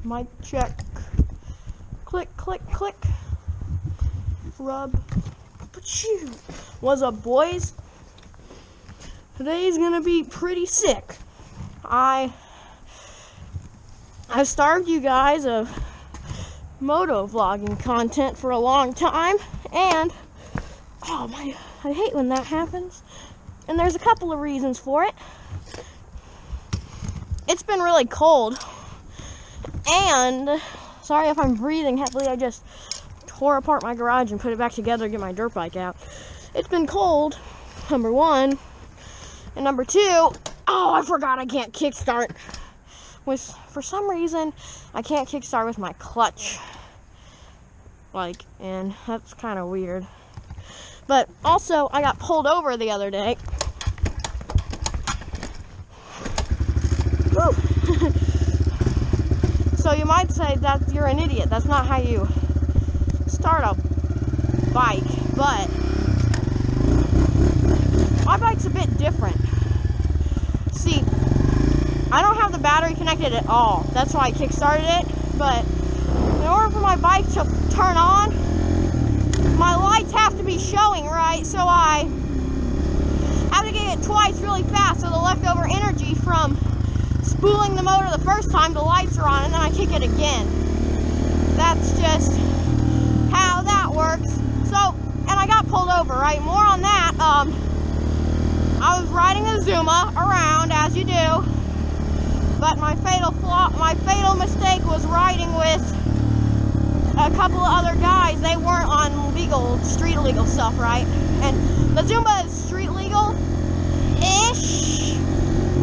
Mic check. Click, click, click. Rub. Pachoo. What's up, boys? Today's gonna be pretty sick. I've starved you guys of motovlogging content for a long time, and I hate when that happens. And there's a couple of reasons for it. It's been really cold, and sorry if I'm breathing heavily, I just tore apart my garage and put it back together to get my dirt bike out. It's been cold, number one, and number two, I forgot I can't kickstart. For some reason, I can't kickstart with my clutch. And that's kind of weird. But also, I got pulled over the other day. Woo. So you might say that you're an idiot. That's not how you start a bike, but my bike's a bit different. See, I don't have the battery connected at all. That's why I kickstarted it, but in order for my bike to turn on, my lights have to be showing right, so I have to get it twice really fast, so the leftover energy from spooling the motor the first time, the lights are on, and then I kick it again. That's just how that works. So, and I got pulled over, right? More on that. I was riding a Zuma around, as you do, but my fatal mistake was riding with a couple of other guys. They weren't on street legal stuff, right? And the Zuma is street legal-ish.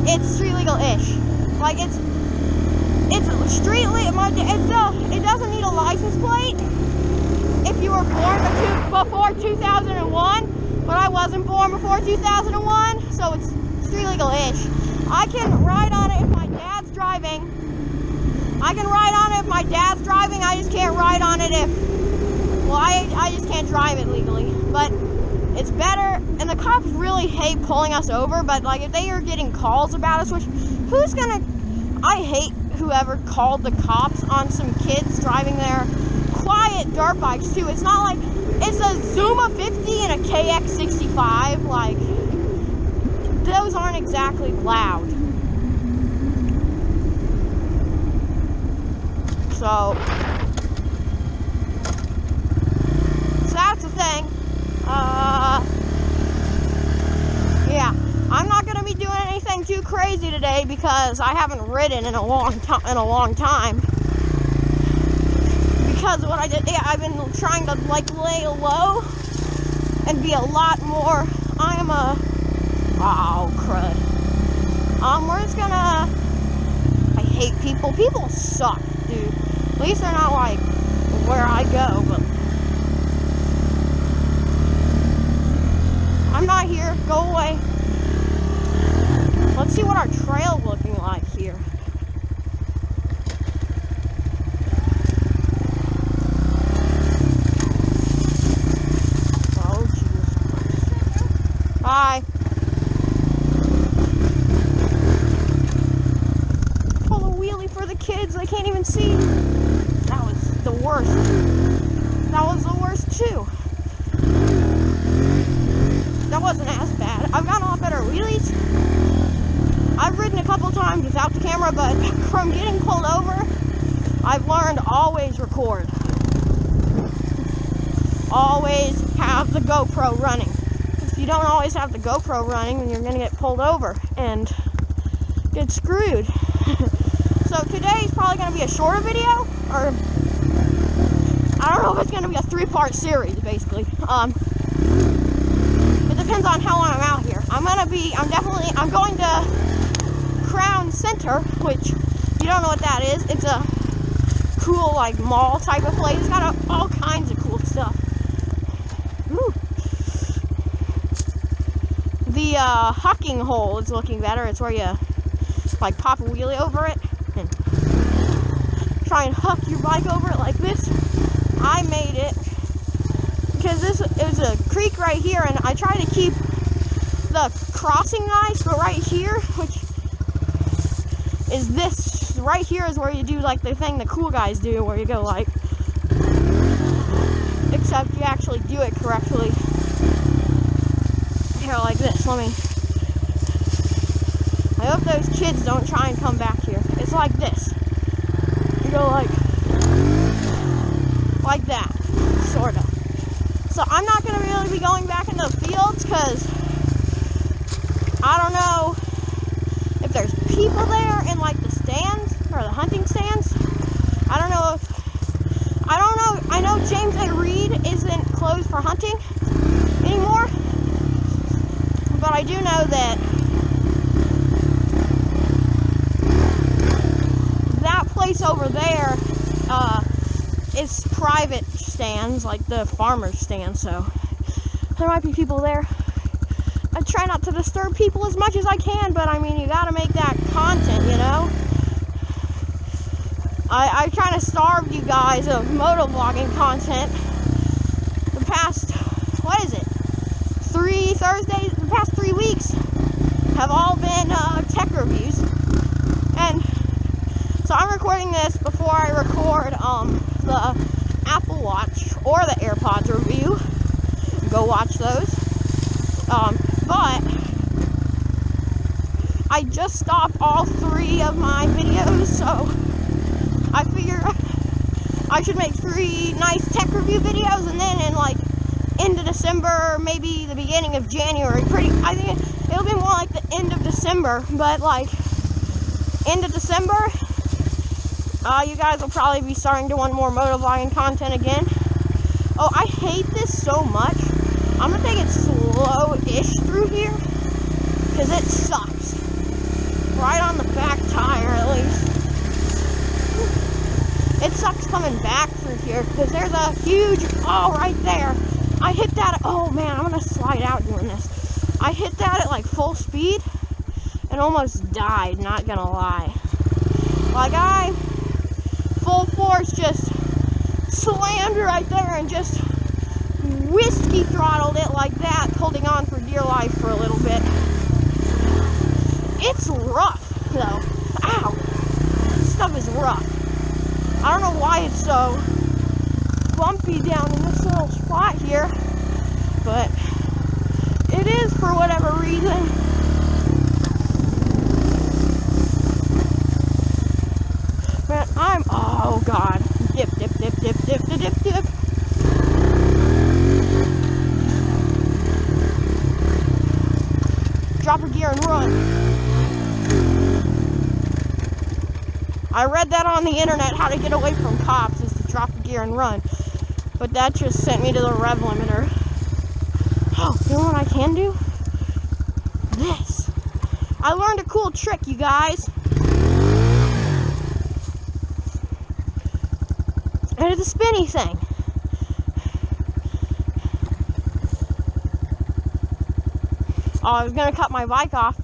It's street legal-ish. Like, it's street legal. It doesn't need a license plate if you were born before 2001, but I wasn't born before 2001, so it's street legal-ish. I can ride on it if my dad's driving. I just can't ride on it I just can't drive it legally. But it's better, and the cops really hate pulling us over, but like if they are getting calls about us, I hate whoever called the cops on some kids driving their quiet dirt bikes too. It's not like, it's a Zuma 50 and a KX65, like, those aren't exactly loud. So that's the thing. Yeah, I'm not gonna be doing anything too crazy today because I haven't ridden in a long time. Because what I did, I've been trying to lay low and be a lot more. Crud. We're just gonna. I hate people. People suck, dude. At least they're not like where I go, but I'm not here. Go away. Let's see what our trail's looking like here. Oh, Jesus. Bye. Pull a wheelie for the kids. I can't even see. That was the worst. That was the worst too. That wasn't as bad. I've gotten a lot better wheelies. I've ridden a couple times without the camera, but from getting pulled over, I've learned always record. Always have the GoPro running. If you don't always have the GoPro running, then you're gonna get pulled over and get screwed. So today's probably gonna be a shorter video, or I don't know if it's gonna be a 3-part series, basically. It depends on how long I'm out here. I'm going to Crown Center, which, you don't know what that is. It's a cool, mall type of place. It's got all kinds of cool stuff. Woo. The hucking hole is looking better. It's where you, pop a wheelie over it and try and huck your bike over it like this. I made it because it was a creek right here, and I try to keep the crossing nice, but right here, which is this right here is where you do like the thing the cool guys do, where you go like, except you actually do it correctly. Here, like this. I hope those kids don't try and come back here. It's like this. You go like that, sort of. So I'm not going to really be going back in the fields because I don't know if there's people there in like the stands or the hunting stands. I don't know. I know James A. Reed isn't closed for hunting anymore, but I do know that place over there is private stands, like the farmers stand, so there might be people there. I try not to disturb people as much as I can, but I mean, you gotta make that content, you know? I try to starve you guys of motovlogging content. The past, the past 3 weeks have all been tech reviews. And so I'm recording this before I record the Apple Watch or the AirPods review. Go watch those. But I just stopped all 3 of my videos, so I figure I should make 3 nice tech review videos, and then in like end of December, maybe the beginning of January, I think it'll be more like the end of December, but like end of December, you guys will probably be starting to want more motovlogging content again. Oh, I hate this so much. I'm gonna take it slow-ish through here, because it sucks. Right on the back tire, at least. It sucks coming back through here, because there's a huge, right there. I hit that, oh man, I'm gonna slide out doing this. I hit that at like full speed, and almost died, not gonna lie. Like I, full force, just slammed right there and just whiskey throttled it like that, holding on for dear life for a little bit. It's rough, though. Ow. This stuff is rough. I don't know why it's so bumpy down in this little spot here, but it is for whatever reason. But oh God. Dip, dip, dip, dip, dip, dip, dip, dip. Drop a gear and run. I read that on the internet, how to get away from cops is to drop a gear and run. But that just sent me to the rev limiter. Oh, you know what I can do? This. I learned a cool trick, you guys. And it's a spinny thing. Oh, I was gonna cut my bike off,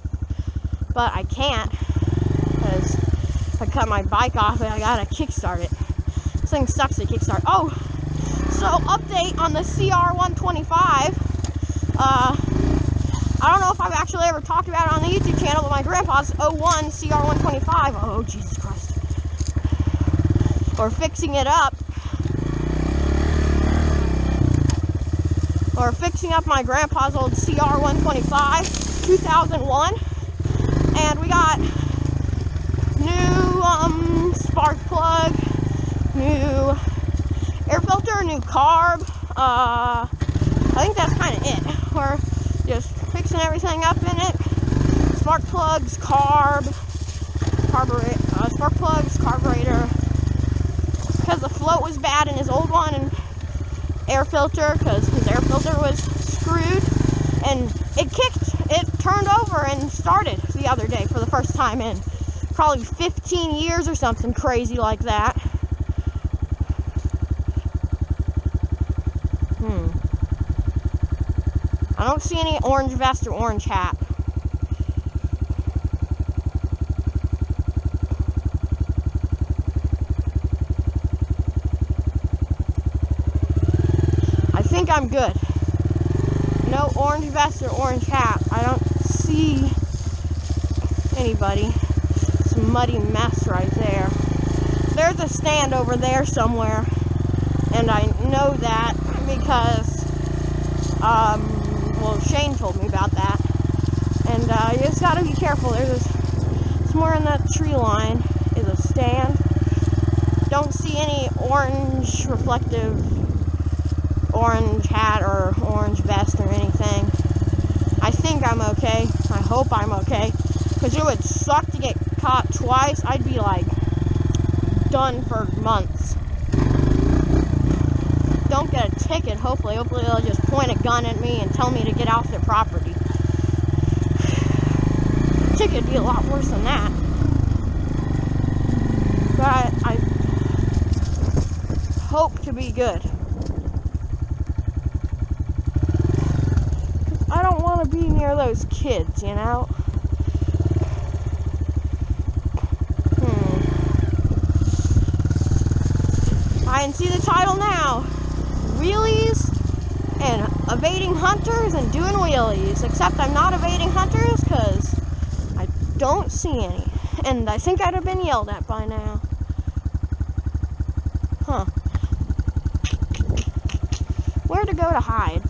but I can't, because if I cut my bike off, I gotta kickstart it. This thing sucks to kickstart. Oh, so update on the CR125. I don't know if I've actually ever talked about it on the YouTube channel, but my grandpa's 01 CR125. Oh, Jesus Christ. We're fixing it up. We're fixing up my grandpa's old CR125, 2001. And we got new spark plug, new air filter, new carb. I think that's kind of it. We're just fixing everything up in it. Spark plugs, carburetor, because the float was bad in his old one, and air filter, because his air filter was screwed, and it turned over and started the other day for the first time in probably 15 years or something crazy like that. I don't see any orange vest or orange hat. I think I'm good. No orange vest or orange hat. I don't see anybody. So muddy mess right there. There's a stand over there somewhere, and I know that because, well, Shane told me about that. And you just gotta be careful. There's somewhere in that tree line is a stand. Don't see any orange reflective orange hat or orange vest or anything. I think I'm okay. I hope I'm okay. Because it would suck to get caught twice. I'd be like done for months. Don't get a ticket, hopefully. Hopefully they'll just point a gun at me and tell me to get off their property. Ticket would be a lot worse than that. But I hope to be good. I don't want to be near those kids, you know? I can see the title now. Wheelies and evading hunters and doing wheelies. Except I'm not evading hunters because I don't see any. And I think I'd have been yelled at by now. Huh. Where to go to hide?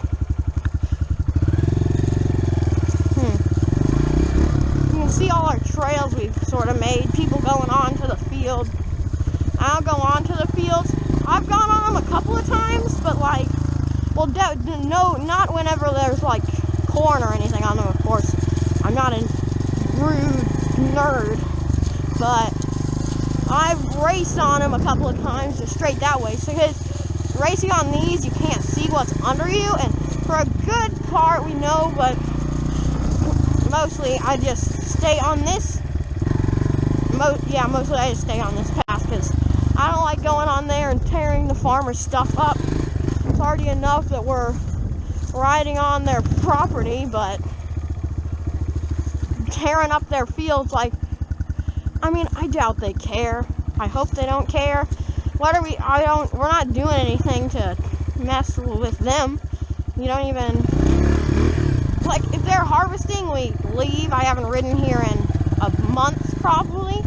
You can see all our trails we've sort of made. People going on to the field. I'll go on to the fields. I've gone on them a couple of times, but like, well, no, not whenever there's like corn or anything on them, of course. I'm not a rude nerd, but I've raced on them a couple of times just straight that way. So because racing on these, you can't see what's under you, and for a good part we know, but mostly I just stay on this. Mostly I just stay on this path because I don't like going on there and tearing the farmer's stuff up. It's already enough that we're riding on their property, but tearing up their fields, like, I mean, I doubt they care. I hope they don't care. We're not doing anything to mess with them. You don't even, like, if they're harvesting, we leave. I haven't ridden here in a month, probably,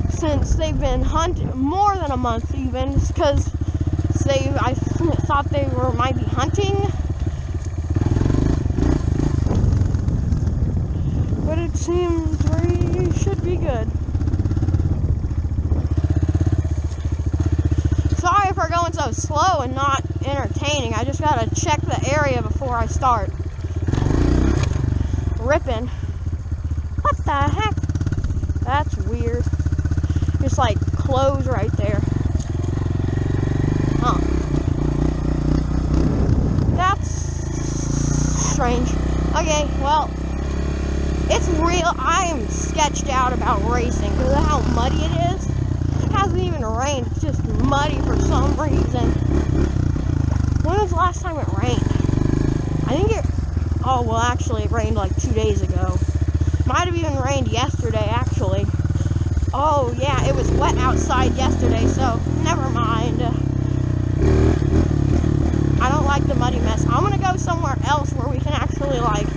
since they've been hunting, more than a month even, because I thought they might be hunting. But it seems we should be good. Sorry for going so slow and not entertaining. I just gotta check the area before I start ripping. What the heck? That's weird. Just like clothes right there. Huh. That's strange. Okay, well, it's real. I am sketched out about racing because of how muddy it is. It hasn't even rained. It's just muddy for some reason. When was the last time it rained? I think oh, well, actually, it rained like 2 days ago. Might have even rained yesterday, actually. Oh, yeah, it was wet outside yesterday, so never mind. I don't like the muddy mess. I'm going to go somewhere else where we can actually, like,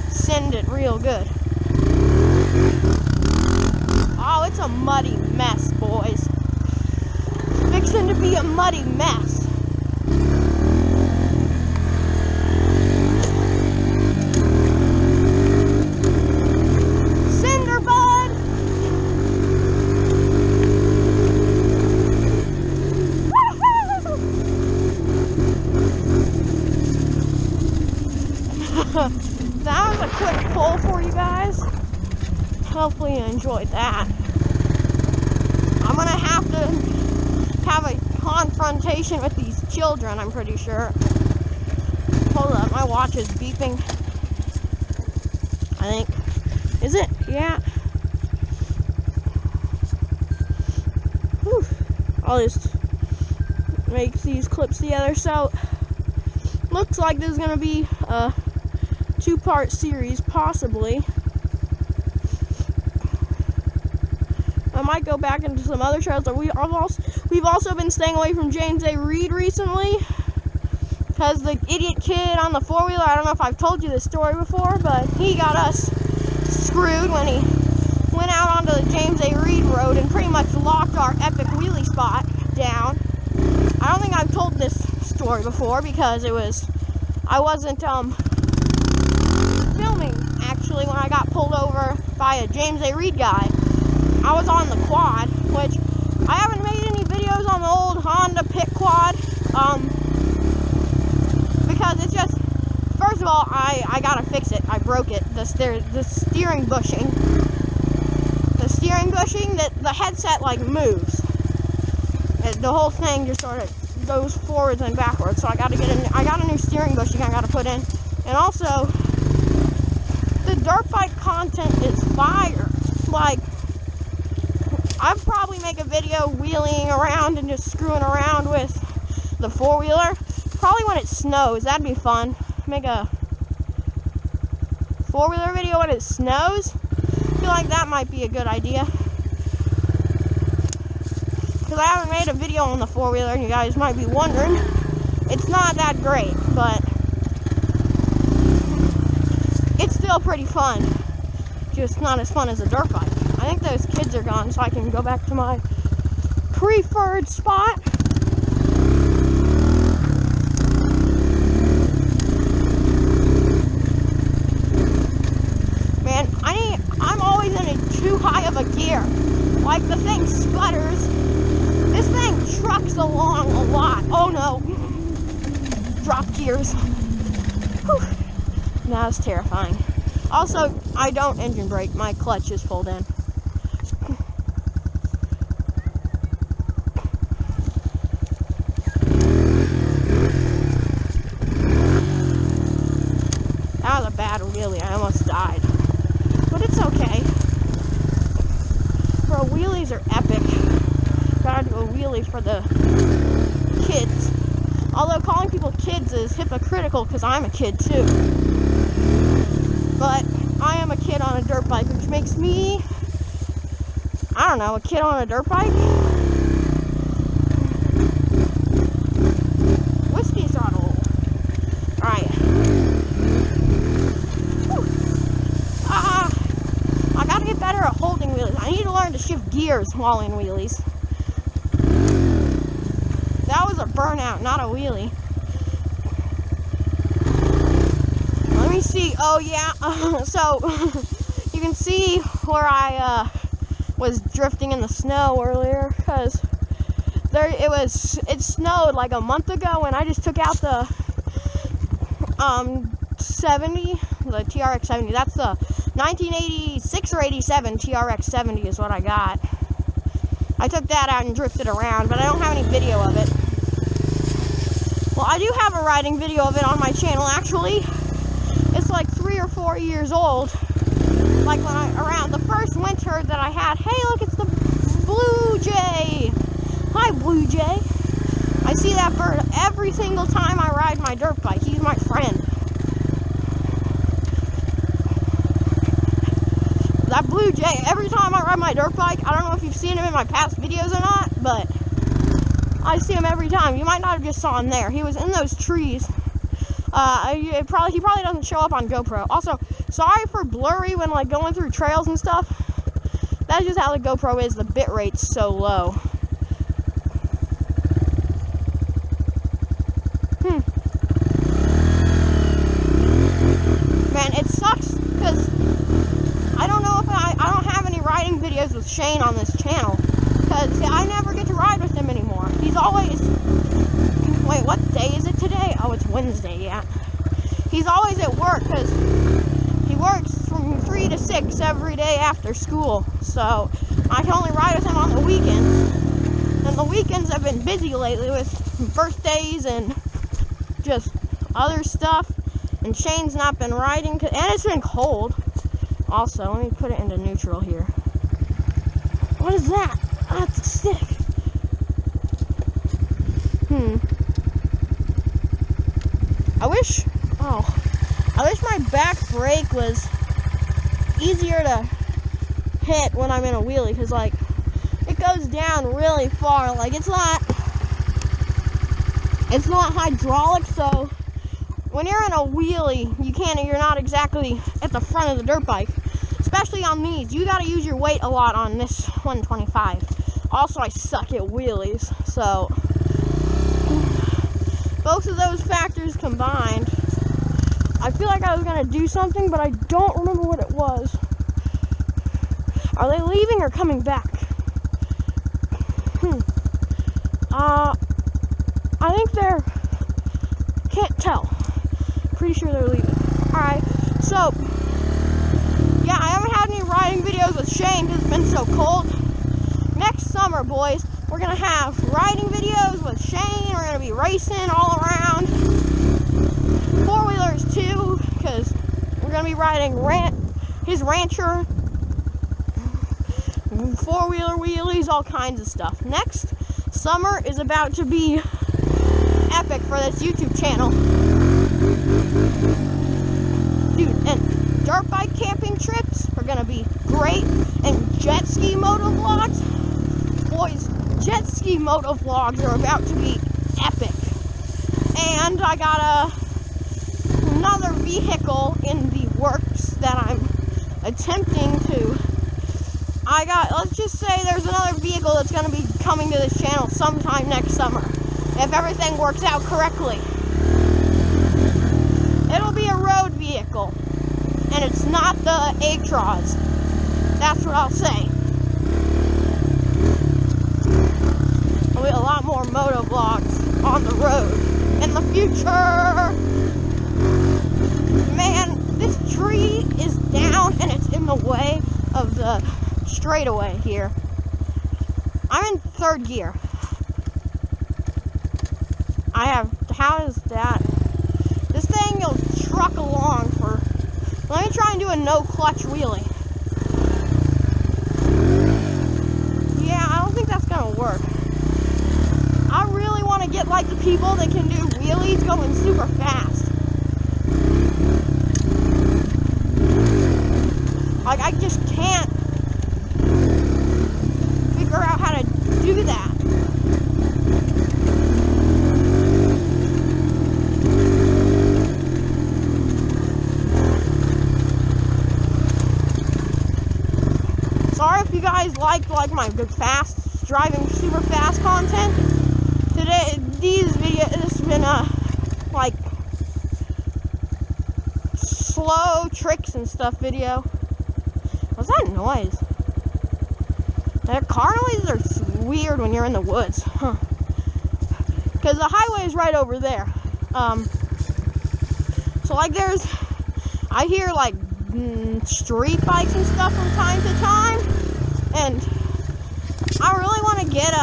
send it real good. Oh, it's a muddy mess, boys. Fixing to be a muddy mess. Cinder bud! That was a quick pull for you guys. Hopefully you enjoyed that. I'm gonna have to have a confrontation with these children, I'm pretty sure. Hold up, my watch is beeping. I think. Is it? Yeah. Whew. I'll just make these clips together. So, looks like this is gonna be a 2-part series, possibly. I might go back into some other trails. We've also been staying away from James A. Reed recently because the idiot kid on the 4-wheeler, I don't know if I've told you this story before, but he got us screwed when he went went out onto the James A. Reed Road and pretty much locked our epic wheelie spot down. I don't think I've told this story before because I wasn't filming actually when I got pulled over by a James A. Reed guy. I was on the quad, which I haven't made any videos on the old Honda pit quad, because it's just, first of all, I gotta fix it. I broke it. The steering bushing. The steering bushing, the headset like moves. The whole thing just sort of goes forwards and backwards. So I got a new steering bushing I gotta put in. And also, the dirt bike content is fire. Like, I'd probably make a video wheeling around and just screwing around with the four-wheeler. Probably when it snows. That'd be fun. Make a four-wheeler video when it snows. I feel like that might be a good idea. Because I haven't made a video on the four-wheeler, and you guys might be wondering. It's not that great, but it's still pretty fun. Just not as fun as a dirt bike. I think those kids are gone, so I can go back to my preferred spot. Man, I'm always in too high of a gear. Like, the thing sputters. This thing trucks along a lot. Oh no. Drop gears. Whew. That was terrifying. Also, I don't engine brake. My clutch is pulled in. That was a bad wheelie. I almost died. But it's okay. Bro, wheelies are epic. Gotta do a wheelie for the kids. Although calling people kids is hypocritical because I'm a kid too. But I am a kid on a dirt bike, which makes me, I don't know, a kid on a dirt bike? Whiskey throttle. Alright. I gotta get better at holding wheelies. I need to learn to shift gears while in wheelies. That was a burnout, not a wheelie. Let me see. Oh yeah. So you can see where I was drifting in the snow earlier because it snowed like a month ago, and I just took out the 70, the TRX 70. That's the 1986 or 87 TRX 70 is what I got. I took that out and drifted around, but I don't have any video of it. Well, I do have a riding video of it on my channel, actually. It's like 3 or 4 years old. Like around the first winter that I had. Hey, look, it's the Blue Jay. Hi, Blue Jay. I see that bird every single time I ride my dirt bike. He's my friend. That Blue Jay, every time I ride my dirt bike, I don't know if you've seen him in my past videos or not, but I see him every time. You might not have just saw him there. He was in those trees. He probably doesn't show up on GoPro. Also, sorry for blurry when like going through trails and stuff. That's just how the GoPro is. The bit rate's so low. Man, it sucks because I don't know if I don't have any riding videos with Shane on this channel because I never get to ride with him anymore. He's always, wait, what day is it today? Oh, it's Wednesday, yeah. He's always at work because he works from 3 to 6 every day after school. So I can only ride with him on the weekends. And the weekends have been busy lately with birthdays and just other stuff. And Shane's not been riding, and it's been cold. Also, let me put it into neutral here. What is that? That's a stick. I wish my back brake was easier to hit when I'm in a wheelie, because like it goes down really far. Like it's not hydraulic, so when you're in a wheelie, you're not exactly at the front of the dirt bike. especially on these. You gotta use your weight a lot on this 125. Also, I suck at wheelies, so both of those factors combined, I feel like I was gonna do something, but I don't remember what it was. Are they leaving or coming back? I think they're, can't tell. Pretty sure they're leaving. Alright, so, yeah, I haven't had any riding videos with Shane because it's been so cold. Next summer, boys, we're going to have riding videos with Shane. We're going to be racing all around. Four-wheelers, too, because we're going to be riding his Rancher, four-wheeler wheelies, all kinds of stuff. Next summer is about to be epic for this YouTube channel. Dude, and dirt bike camping trips are gonna be great, and jet ski motovlogs. Boys, jet ski motovlogs are about to be epic. And I got another vehicle in the works that I'm attempting to. Let's just say there's another vehicle that's going to be coming to this channel sometime next summer, if everything works out correctly. It'll be a road vehicle, and it's not the Actros. That's what I'll say. There'll be a lot more moto vlogs on the road in the future. Man, this tree is down, and it's in the way of the straightaway here. I'm in third gear. How is that? This thing will truck along for, let me try and do a no clutch wheelie. Yeah, I don't think that's gonna work. I really want to get like the people that can do wheelies going super fast. Like, I just can't figure out how to do that. Sorry if you guys liked like my fast driving super fast content. Today this has been like slow tricks and stuff video. What's that noise? That car noises are weird when you're in the woods, huh? Because the highway is right over there. So like I hear like street bikes and stuff from time to time, and I really want to get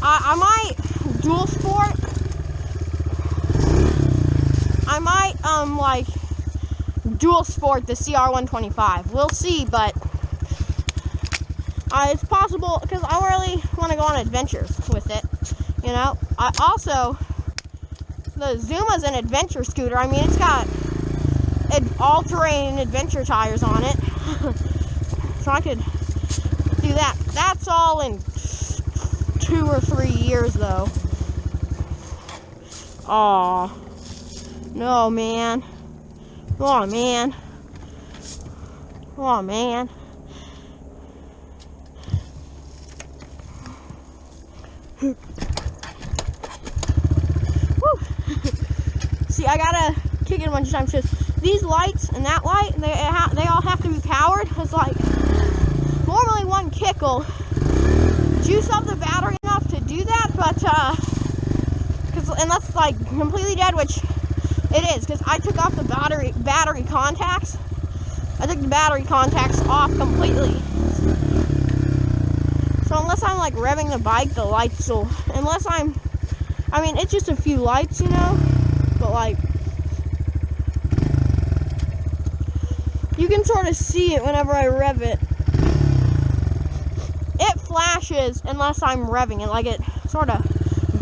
I might dual sport. I might like dual sport the CR125. We'll see, but it's possible because I really want to go on adventures with it. You know, I also, the Zuma's an adventure scooter. I mean, it's got all-terrain adventure tires on it, so I could do that. That's all in 2 or 3 years, though. Aw, no, man. Oh man. Oh man. Woo. See, I gotta kick it a bunch of times because these lights and that light, they all have to be powered. It's like normally one kick will juice up the battery enough to do that, but unless it's like completely dead, which it is, because I took off the battery contacts. I took the battery contacts off completely. So unless I'm like revving the bike, the lights will, I mean, it's just a few lights, you know, but like, you can sort of see it whenever I rev it. It flashes unless I'm revving it, like it sort of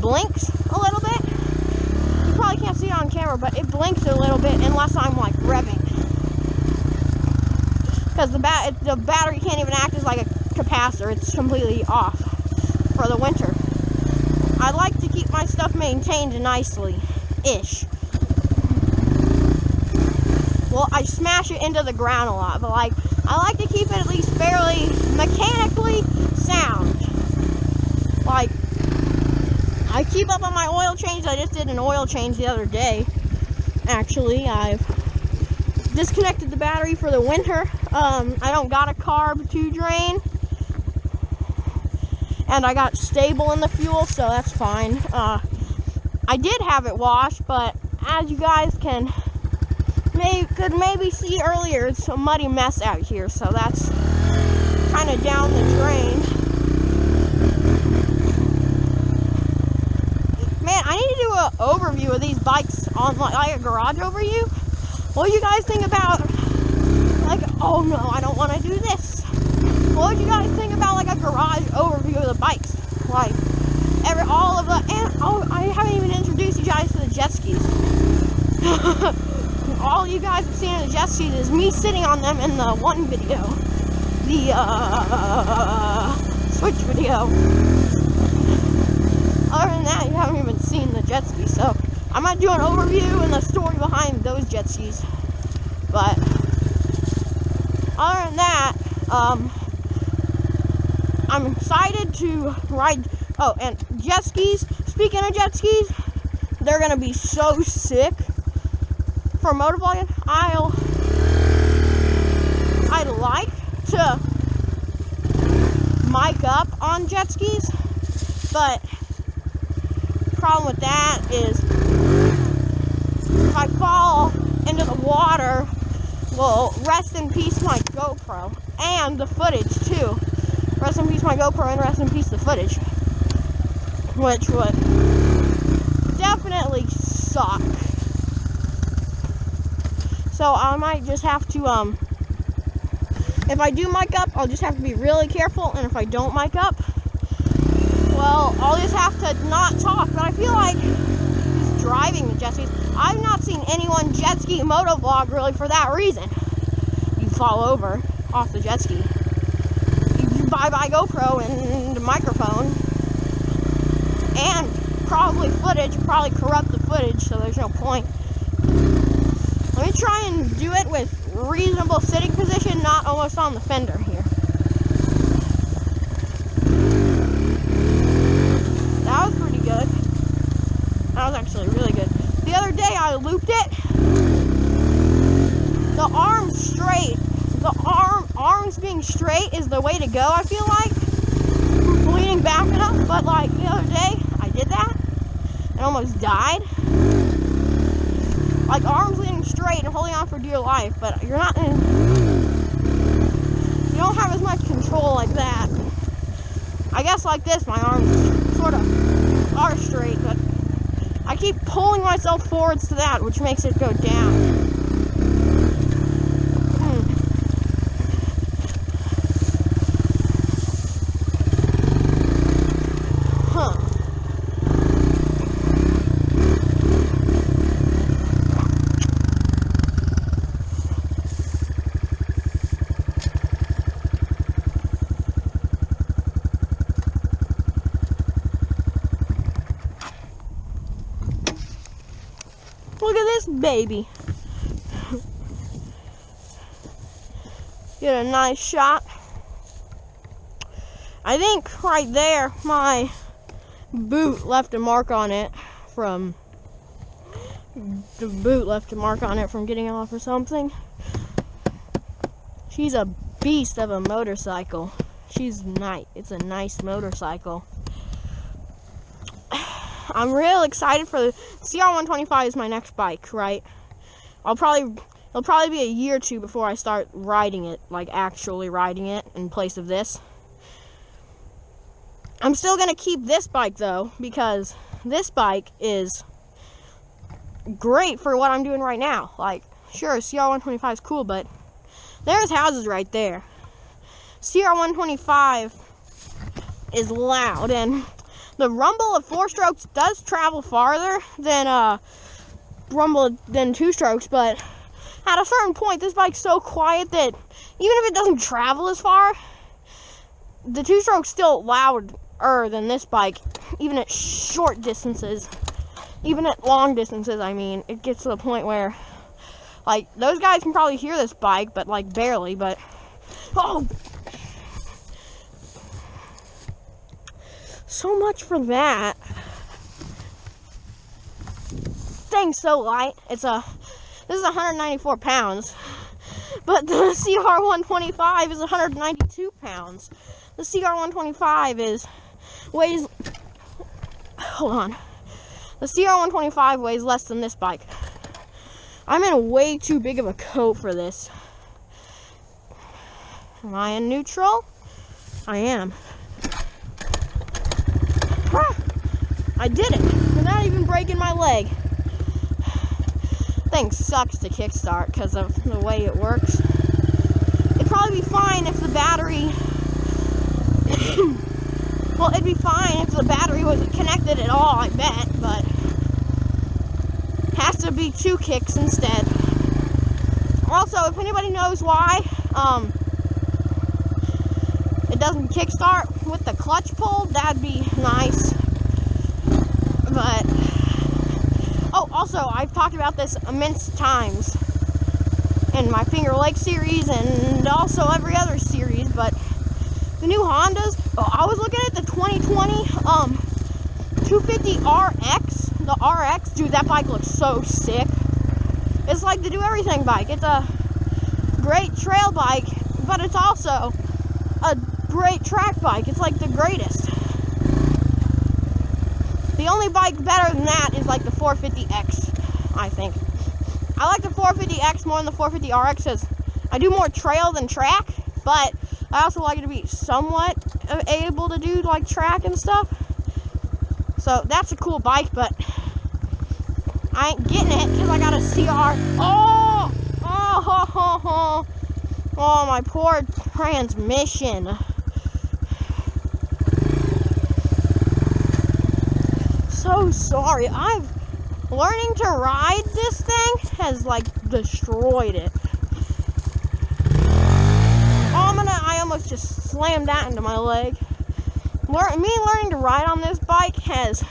blinks a little bit. You probably can't see it on camera, but it blinks a little bit unless I'm like revving. Because the battery can't even act as like a capacitor. It's completely off for the winter. I like to keep my stuff maintained nicely-ish. Well, I smash it into the ground a lot, but like, I like to keep it at least fairly mechanically sound. Like, I keep up on my oil change. I just did an oil change the other day. Actually, I've disconnected the battery for the winter. I don't got a carb to drain. And I got stable in the fuel, so that's fine. I did have it washed, but as you guys could maybe see earlier, it's a muddy mess out here, so that's kind of down the drain. Man, I need to do an overview of these bikes on like a garage overview. What do you guys think about, like, oh no, I don't want to do this. What do you guys think about like a garage overview of the bikes? Like, all of the, and oh, I haven't even introduced you guys to the jet skis. All you guys have seen of the jet skis is me sitting on them in the one video, the Switch video. Other than that, you haven't even seen the jet skis, so I might do an overview and the story behind those jet skis. But other than that, I'm excited to ride. Oh, and jet skis. Speaking of jet skis, they're gonna be so sick for motovlogging. I'd like to mic up on jet skis, but problem with that is if I fall into the water, well, rest in peace my GoPro and the footage too. Rest in peace my GoPro and rest in peace the footage, which would definitely suck. So I might just have to, if I do mic up, I'll just have to be really careful, and if I don't mic up, well, I'll just have to not talk. But I feel like just driving the jet skis, I've not seen anyone jet ski motovlog really for that reason. You fall over off the jet ski. You buy GoPro and the microphone, and probably footage, probably corrupt the footage, so there's no point. Let me try and do it with reasonable sitting position, not almost on the fender here. That was pretty good. That was actually really good. The other day I looped it. The arm straight. The arms being straight is the way to go, I feel like. Leaning back enough, but like the other day I did that and almost died. Like arms leaning straight and holding on for dear life, but you don't have as much control like that. I guess like this, my arms sort of are straight, but I keep pulling myself forwards to that, which makes it go down. Look at this baby. Get a nice shot. I think right there my boot left a mark on it from getting off or something. She's a beast of a motorcycle. She's nice. It's a nice motorcycle. I'm real excited for the CR125 is my next bike, right? It'll probably be a year or two before I start riding it, like actually riding it in place of this. I'm still gonna keep this bike though, because this bike is great for what I'm doing right now. Like, sure, CR125 is cool, but there's houses right there. CR125 is loud, and the rumble of 4-strokes does travel farther than than 2-strokes, but at a certain point, this bike's so quiet that even if it doesn't travel as far, the 2-stroke's still louder than this bike, even at short distances. Even at long distances, I mean, it gets to the point where, like, those guys can probably hear this bike, but, like, barely, but Oh! So much for that. Thing's so light. This is 194 pounds. But the CR125 is 192 pounds. The CR125 weighs, hold on. The CR125 weighs less than this bike. I'm in way too big of a coat for this. Am I in neutral? I am. Ah, I did it without even breaking my leg. Thing sucks to kickstart because of the way it works. It'd probably be fine if the battery well, it'd be fine if the battery wasn't connected at all, I bet, but has to be 2 kicks instead. Also, if anybody knows why it doesn't kickstart with the clutch pull, that'd be nice. But oh, also, I've talked about this immense times in my Finger Lake series and also every other series, but the new Hondas, I was looking at the 2020 250 RX, the RX, dude, that bike looks so sick. It's like the do everything bike. It's a great trail bike, but it's also a great track bike. It's like the greatest. The only bike better than that is like the 450X, I think. I like the 450X more than the 450RX because I do more trail than track, but I also like it to be somewhat able to do like track and stuff. So that's a cool bike, but I ain't getting it because I got a CR. Oh, my poor transmission. So sorry. Learning to ride this thing has like destroyed it. I almost just slammed that into my leg. Me learning to ride on this bike has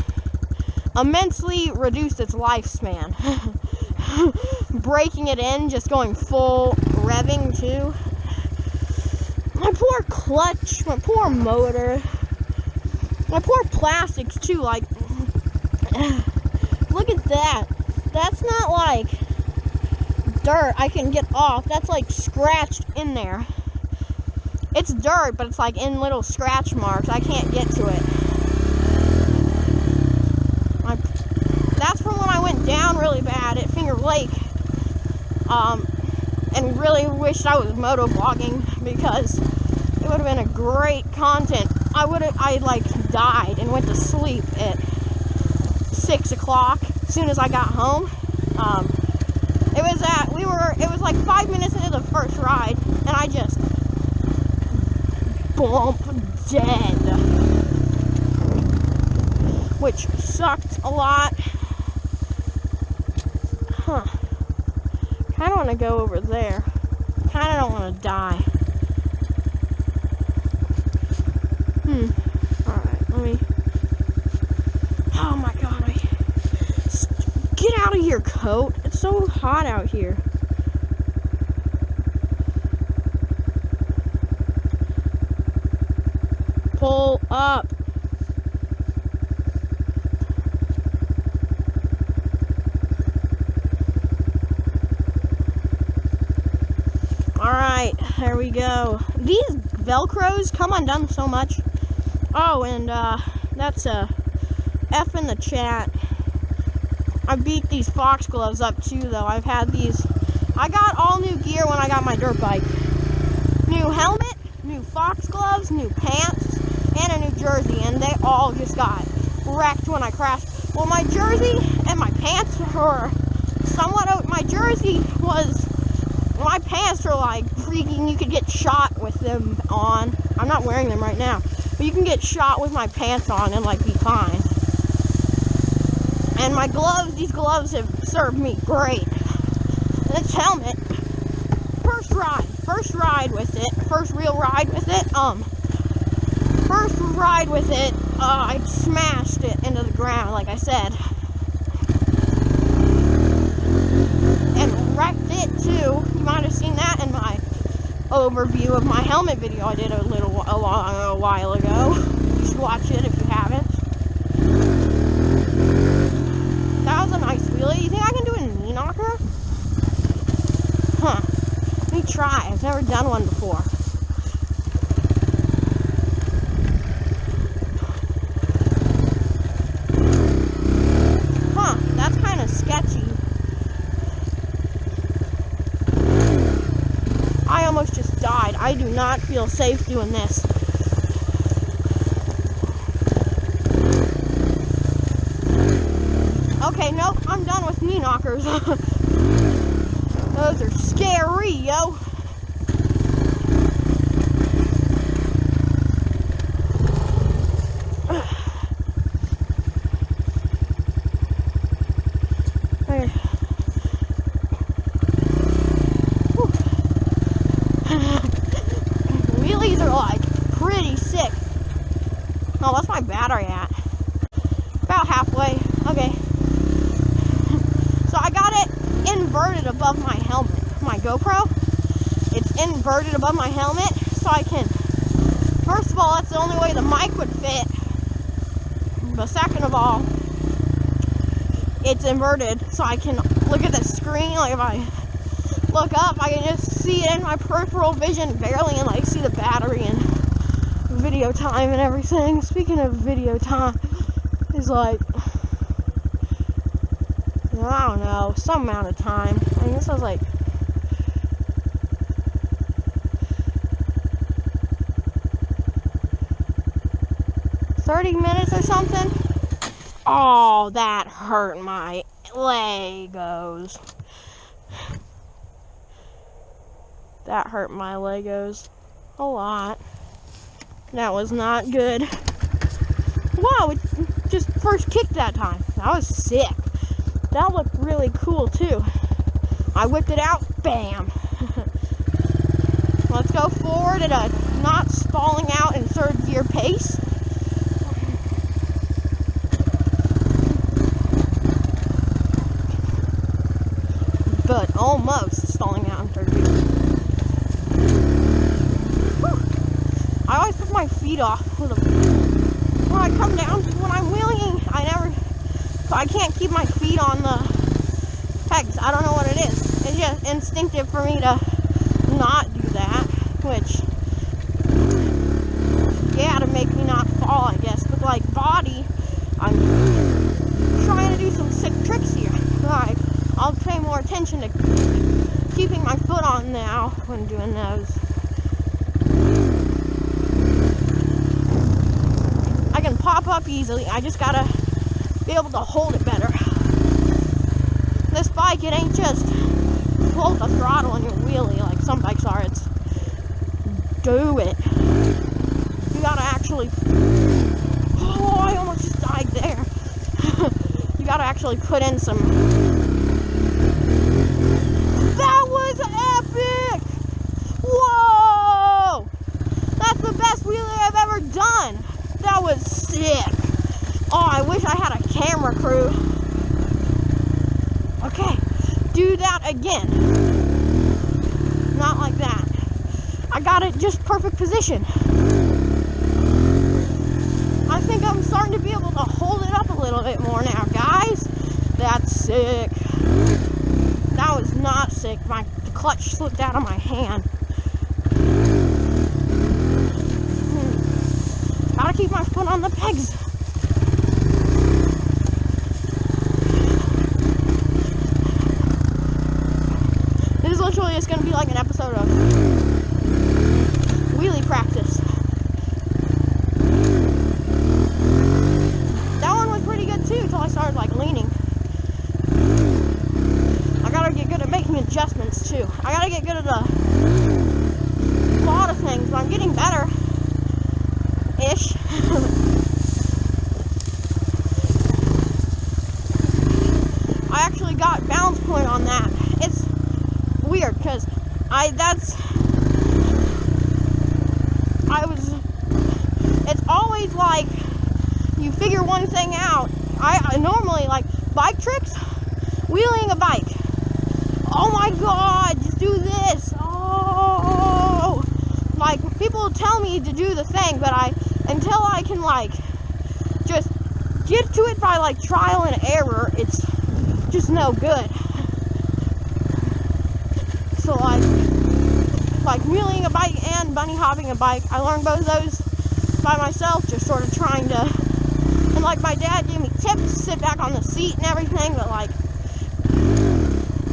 immensely reduced its lifespan. Breaking it in, just going full revving too. My poor clutch, my poor motor, my poor plastics too, like, look at that. That's not like dirt I can get off. That's like scratched in there. It's dirt, but it's like in little scratch marks. I can't get to it. That's from when I went down really bad at Finger Lake. And really wished I was motovlogging because it would have been a great content. I like died and went to sleep at 6 o'clock as soon as I got home. It was like 5 minutes into the first ride, and I just bump dead, which sucked a lot. Kinda wanna go over there. Kinda don't wanna die. Alright, let me. Oh my god, get out of here, coat. It's so hot out here. Pull up. Alright, there we go. These Velcros come undone so much. Oh, and that's a F in the chat. I beat these foxgloves up too, though. I've had these. I got all new gear when I got my dirt bike. New helmet, new foxgloves, new pants, and a new jersey, and they all just got wrecked when I crashed. Well, my jersey and my pants were somewhat out. My pants are like freaking, you could get shot with them on. I'm not wearing them right now, but you can get shot with my pants on and like be fine. And my gloves, these gloves have served me great. This helmet, first ride with it, first real ride with it, I smashed it into the ground, like I said. And wrecked it too. You might have seen that in my overview of my helmet video I did a while ago. You should watch it if you haven't. That was a nice wheelie. You think I can do a knee knocker? Huh. Let me try. I've never done one before. Huh. That's kind of sketchy. I almost just died. I do not feel safe doing this. Okay, nope, I'm done with knee knockers. Those are scary, yo. Wheelies are like pretty sick. Oh, what's my battery at? About halfway. Okay. So I got it inverted above my helmet. My GoPro, it's inverted above my helmet, so I can, first of all, that's the only way the mic would fit. But second of all, it's inverted, so I can look at the screen. Like if I look up, I can just see it in my peripheral vision barely, and like see the battery and video time and everything. Speaking of video time, is like, I don't know, some amount of time. I mean, this was like 30 minutes or something. Oh, that hurt my Legos. That hurt my Legos a lot. That was not good. Wow, it just first kicked that time. That was sick. That looked really cool too. I whipped it out, bam. Let's go forward at a not stalling out in third gear pace. But almost stalling out in third gear. Whew. I always put my feet off when I come down. When I'm wheeling, I can't keep my feet on the pegs. I don't know what it is. It's just instinctive for me to not do that, which, yeah, to make me not fall, I guess. But like body, I'm trying to do some sick tricks here. Like, I'll pay more attention to keeping my foot on now when doing those. I can pop up easily. I just gotta be able to hold it better. This bike, it ain't just pull the throttle and you wheelie like some bikes are. It's do it. You gotta actually, oh, I almost just died there. You gotta actually put in some. That was epic! Whoa! That's the best wheelie I've ever done. That was sick. Oh, I wish I had a camera crew. Okay, do that again. Not like that. I got it just perfect position. I think I'm starting to be able to hold it up a little bit more now, guys. That's sick. That was not sick. The clutch slipped out of my hand. Gotta keep my foot on the pegs. This is literally just gonna be like an episode of wheelie practice. That one was pretty good too until I started like leaning. I gotta get good at making adjustments too. I gotta get good at a lot of things, but I'm getting better. Ish. I actually got balance point on that. It's weird because it's always like you figure one thing out. I normally like bike tricks, wheeling a bike. Oh my god, just do this. Oh. like, people tell me to do the thing, but until I can, like, just get to it by, like, trial and error, it's just no good. So, like wheeling a bike and bunny hopping a bike, I learned both of those by myself, just sort of trying to, and, like, my dad gave me tips to sit back on the seat and everything, but, like,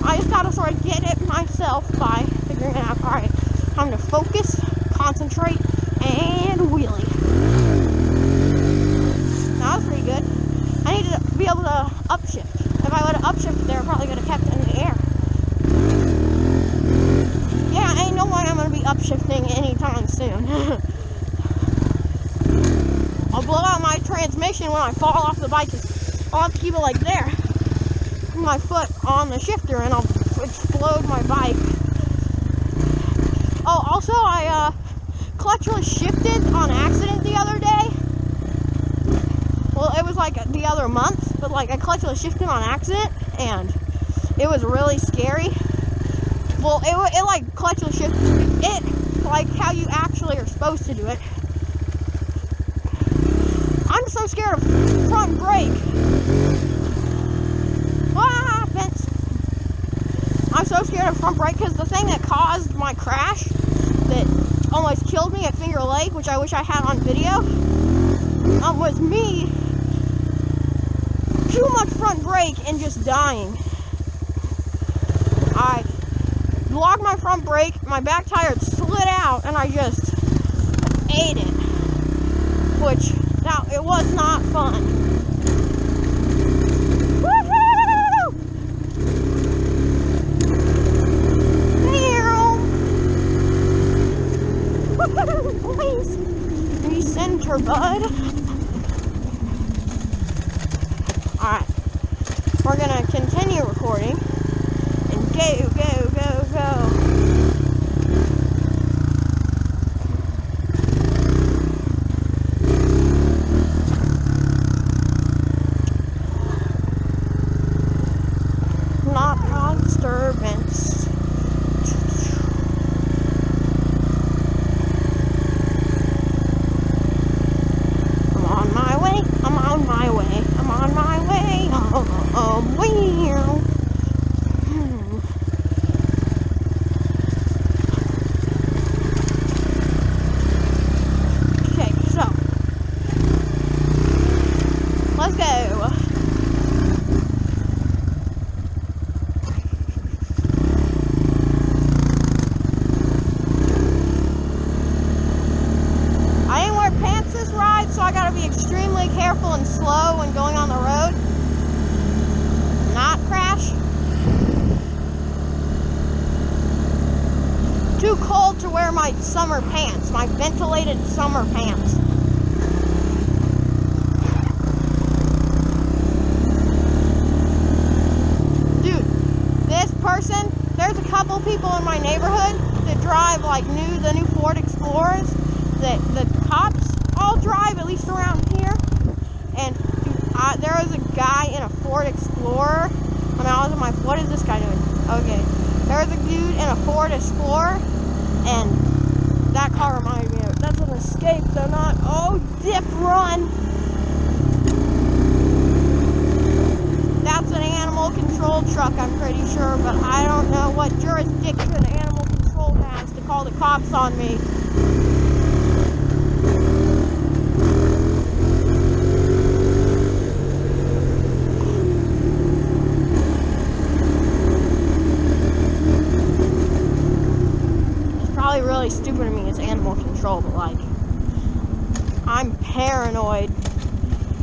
I just gotta sort of get it myself by figuring out, alright, time to focus, concentrate, and wheelie. That was pretty good. I need to be able to upshift. If I would have upshifted there, I probably could have kept it in the air. Yeah, ain't no way I'm going to be upshifting anytime soon. I'll blow out my transmission when I fall off the bike. I'll have to keep it like there. My foot on the shifter and I'll explode my bike. Oh, also I clutchless shifted on accident the other day. Well, it was like the other month, but like I clutchless shifted on accident and it was really scary. Well, it like clutchless shifted it like how you actually are supposed to do it. I'm so scared of front brake. I'm so scared of front brake because the thing that caused my crash that almost killed me at Finger Lake, which I wish I had on video, was me too much front brake and just dying. I locked my front brake, my back tire slid out, and I just ate it, which it was not fun. Please, recenter, bud. Alright, we're gonna continue recording and go, go, go, go. Not cause disturbance. Okay, so let's go. I didn't wear pants this ride, so I gotta be extremely careful and slow when going on the road. Not crash. Too cold to wear my summer pants, my ventilated summer pants. Dude, this person, there's a couple people in my neighborhood that drive like the new Ford Explorers that the cops all drive, at least around here. And there was a guy in a Ford Explorer. I mean, I was in my, what is this guy doing? Okay. There was a dude in a Ford Explorer, and that car reminded me of it. That's an Escape, though not, oh, dip run. That's an animal control truck, I'm pretty sure, but I don't know what jurisdiction animal control has to call the cops on me. Really stupid of me as animal control, but like I'm paranoid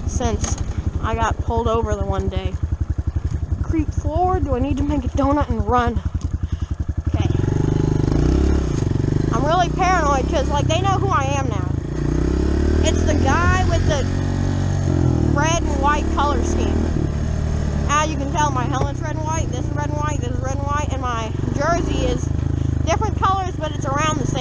since I got pulled over the one day. Creep forward. Do I need to make a donut and run? Okay. I'm really paranoid because like they know who I am now. It's the guy with the red and white color scheme. Now you can tell my helmet's red and white, this is red and white, this is red and white, and my jersey is different colors, but it's around the same